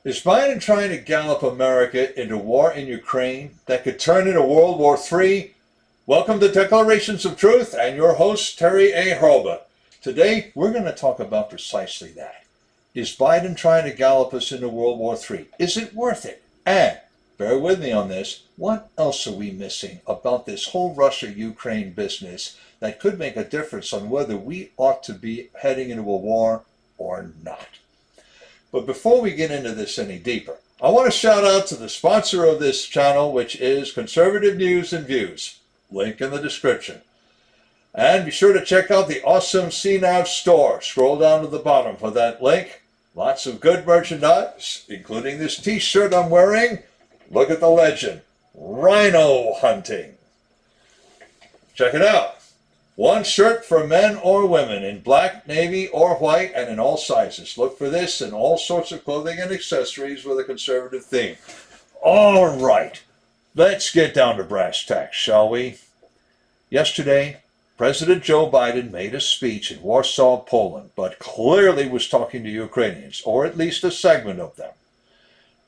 Is Biden trying to gallop America into war in Ukraine that could turn into World War III? Welcome to Declarations of Truth and your host, Terry A. Hurlbut. Today, we're going to talk about precisely that. Is Biden trying to gallop us into World War III? Is it worth it? And, bear with me on this, what else are we missing about this whole Russia-Ukraine business that could make a difference on whether we ought to be heading into a war or not? But before we get into this any deeper, I want to shout out to the sponsor of this channel, which is Conservative News and Views. Link in the description. And be sure to check out the awesome CNAV store. Scroll down to the bottom for that link. Lots of good merchandise, including this t-shirt I'm wearing. Look at the legend, Rhino Hunting. Check it out. One shirt for men or women in black, navy, or white, and in all sizes. Look for this in all sorts of clothing and accessories with a conservative theme. All right, let's get down to brass tacks, shall we? Yesterday, President Joe Biden made a speech in Warsaw, Poland, but clearly was talking to Ukrainians, or at least a segment of them.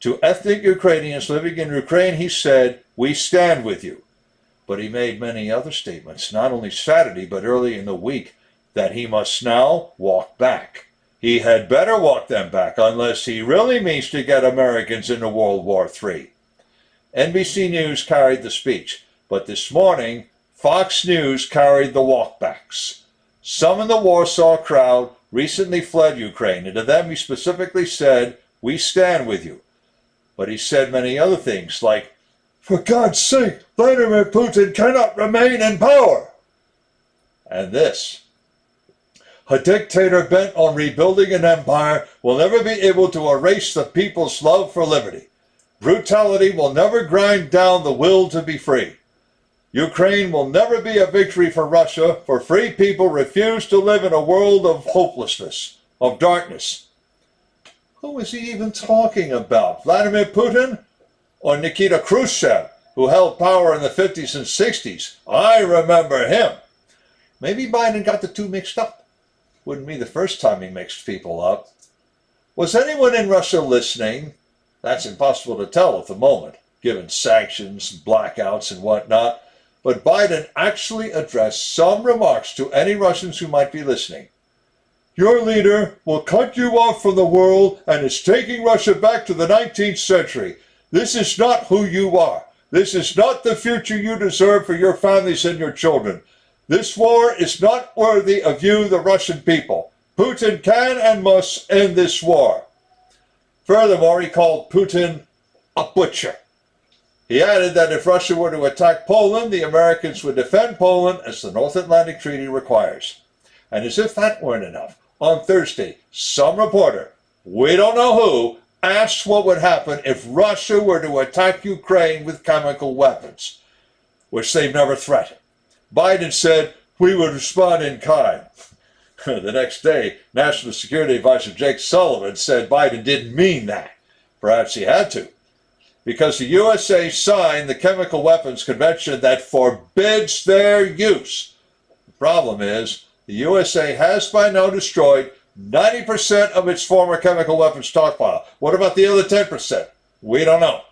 To ethnic Ukrainians living in Ukraine, he said, "We stand with you." But he made many other statements, not only Saturday, but early in the week, that he must now walk back. He had better walk them back unless he really means to get Americans into World War III. NBC News carried the speech, but this morning, Fox News carried the walkbacks. Some in the Warsaw crowd recently fled Ukraine, and to them he specifically said, "We stand with you." But he said many other things like, "For God's sake, Vladimir Putin cannot remain in power." And this, "A dictator bent on rebuilding an empire will never be able to erase the people's love for liberty. Brutality will never grind down the will to be free. Ukraine will never be a victory for Russia, for free people refuse to live in a world of hopelessness, of darkness." Who is he even talking about? Vladimir Putin? Or Nikita Khrushchev, who held power in the 50s and 60s. I remember him. Maybe Biden got the two mixed up. Wouldn't be the first time he mixed people up. Was anyone in Russia listening? That's impossible to tell at the moment, given sanctions, blackouts, and whatnot. But Biden actually addressed some remarks to any Russians who might be listening. "Your leader will cut you off from the world and is taking Russia back to the 19th century. This is not who you are. This is not the future you deserve for your families and your children. This war is not worthy of you, the Russian people. Putin can and must end this war." Furthermore, he called Putin a butcher. He added that if Russia were to attack Poland, the Americans would defend Poland as the North Atlantic Treaty requires. And as if that weren't enough, on Thursday, some reporter, we don't know who, asked what would happen if Russia were to attack Ukraine with chemical weapons, which they've never threatened. Biden said, "We would respond in kind." The next day, National Security Advisor Jake Sullivan said Biden didn't mean that. Perhaps he had to, because the USA signed the Chemical Weapons Convention that forbids their use. The problem is, the USA has by now destroyed 90% of its former chemical weapons stockpile. What about the other 10%? We don't know.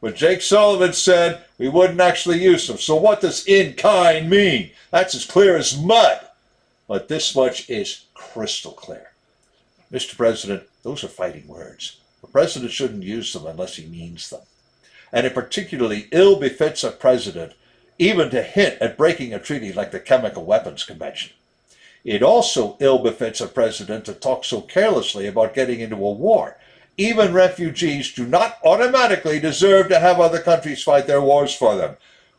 But Jake Sullivan said we wouldn't actually use them. So what does in kind mean? That's as clear as mud. But this much is crystal clear. Mr. President, those are fighting words. The president shouldn't use them unless he means them. And it particularly ill befits a president even to hint at breaking a treaty like the Chemical Weapons Convention. It also ill befits a president to talk so carelessly about getting into a war. Even refugees do not automatically deserve to have other countries fight their wars for them.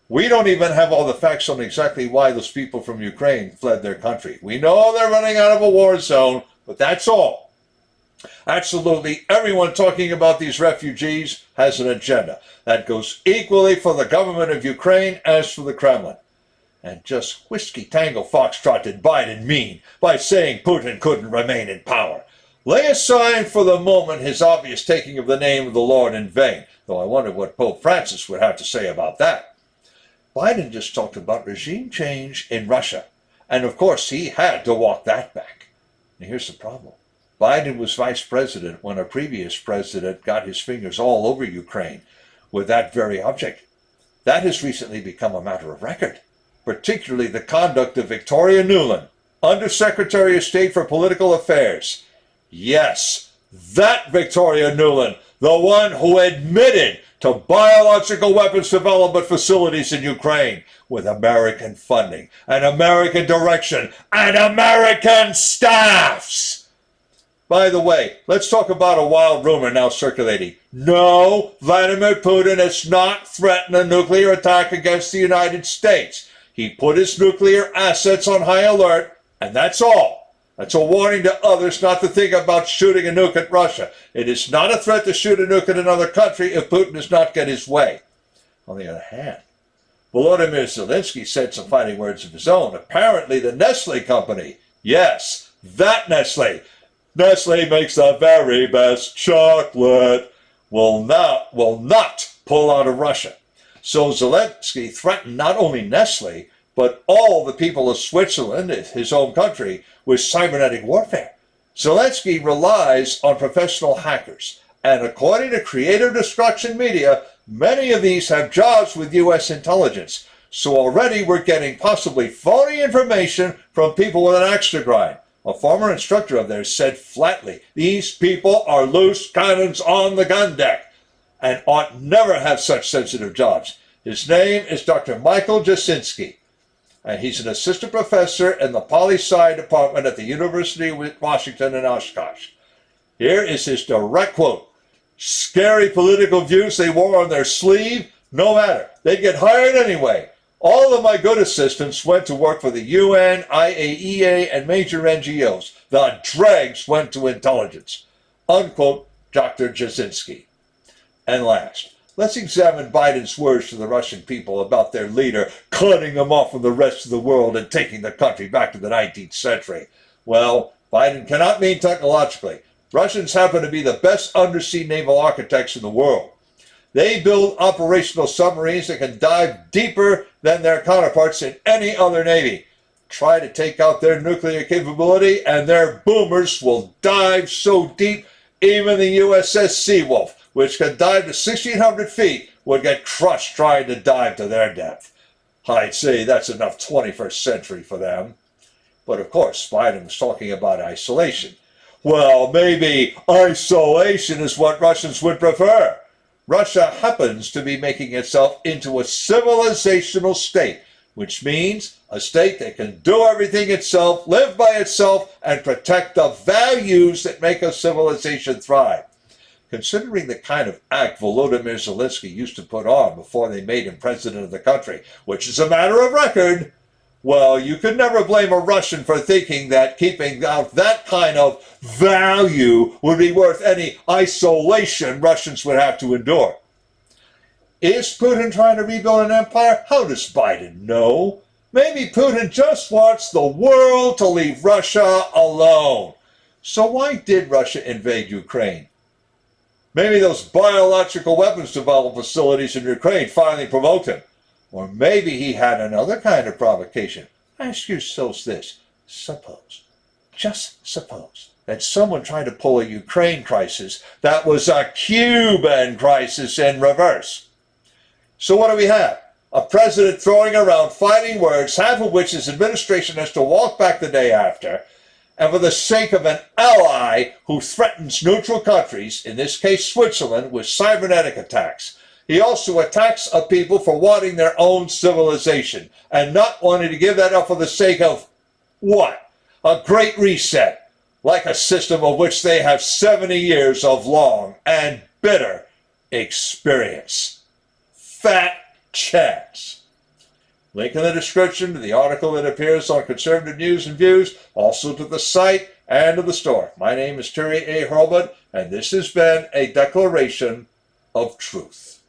We don't even have all the facts on exactly why those people from Ukraine fled their country. We know they're running out of a war zone, but that's all. Absolutely everyone talking about these refugees has an agenda. That goes equally for the government of Ukraine as for the Kremlin. And just whiskey tango foxtrot did Biden mean by saying Putin couldn't remain in power. Lay aside for the moment his obvious taking of the name of the Lord in vain, though I wonder what Pope Francis would have to say about that. Biden just talked about regime change in Russia, and of course he had to walk that back. Now here's the problem. Biden was vice president when a previous president got his fingers all over Ukraine with that very object. That has recently become a matter of record, particularly the conduct of Victoria Nuland, Undersecretary of State for Political Affairs. Yes, that Victoria Nuland, the one who admitted to biological weapons development facilities in Ukraine with American funding and American direction and American staffs. By the way, let's talk about a wild rumor now circulating. No, Vladimir Putin has not threatened a nuclear attack against the United States. He put his nuclear assets on high alert, and that's all. That's a warning to others not to think about shooting a nuke at Russia. It is not a threat to shoot a nuke at another country if Putin does not get his way. On the other hand, Volodymyr Zelensky said some fighting words of his own. Apparently the Nestle company, yes, that Nestle makes the very best chocolate, will not pull out of Russia. So Zelensky threatened not only Nestle, but all the people of Switzerland, his home country, with cybernetic warfare. Zelensky relies on professional hackers, and according to Creative Destruction Media, many of these have jobs with U.S. intelligence. So already we're getting possibly phony information from people with an axe to grind. A former instructor of theirs said flatly, these people are loose cannons on the gun deck and ought never have such sensitive jobs. His name is Dr. Michael Jasinski, and he's an assistant professor in the poli-sci department at the University of Washington in Oshkosh. Here is his direct quote. Scary political views they wore on their sleeve? No matter. They'd get hired anyway. All of my good assistants went to work for the UN, IAEA, and major NGOs. The dregs went to intelligence. Unquote, Dr. Jasinski. And last, let's examine Biden's words to the Russian people about their leader cutting them off from the rest of the world and taking the country back to the 19th century. Well, Biden cannot mean technologically. Russians happen to be the best undersea naval architects in the world. They build operational submarines that can dive deeper than their counterparts in any other navy. Try to take out their nuclear capability and their boomers will dive so deep even the USS Seawolf, which can dive to 1,600 feet, would get crushed trying to dive to their depth. I'd say that's enough 21st century for them. But of course, Biden was talking about isolation. Well, maybe isolation is what Russians would prefer. Russia happens to be making itself into a civilizational state, which means a state that can do everything itself, live by itself, and protect the values that make a civilization thrive. Considering the kind of act Volodymyr Zelensky used to put on before they made him president of the country, which is a matter of record, well, you could never blame a Russian for thinking that keeping out that kind of value would be worth any isolation Russians would have to endure. Is Putin trying to rebuild an empire? How does Biden know? Maybe Putin just wants the world to leave Russia alone. So why did Russia invade Ukraine? Maybe those biological weapons development facilities in Ukraine finally provoked him. Or maybe he had another kind of provocation. Ask yourselves this. Suppose, just suppose, that someone tried to pull a Ukraine crisis that was a Cuban crisis in reverse. So what do we have? A president throwing around fighting words, half of which his administration has to walk back the day after, and for the sake of an ally who threatens neutral countries, in this case Switzerland, with cybernetic attacks. He also attacks a people for wanting their own civilization and not wanting to give that up for the sake of what? A great reset, like a system of which they have 70 years of long and bitter experience. Fat chance. Link in the description to the article that appears on Conservative News and Views, also to the site and to the store. My name is Terry A. Hurlbut, and this has been a declaration of truth.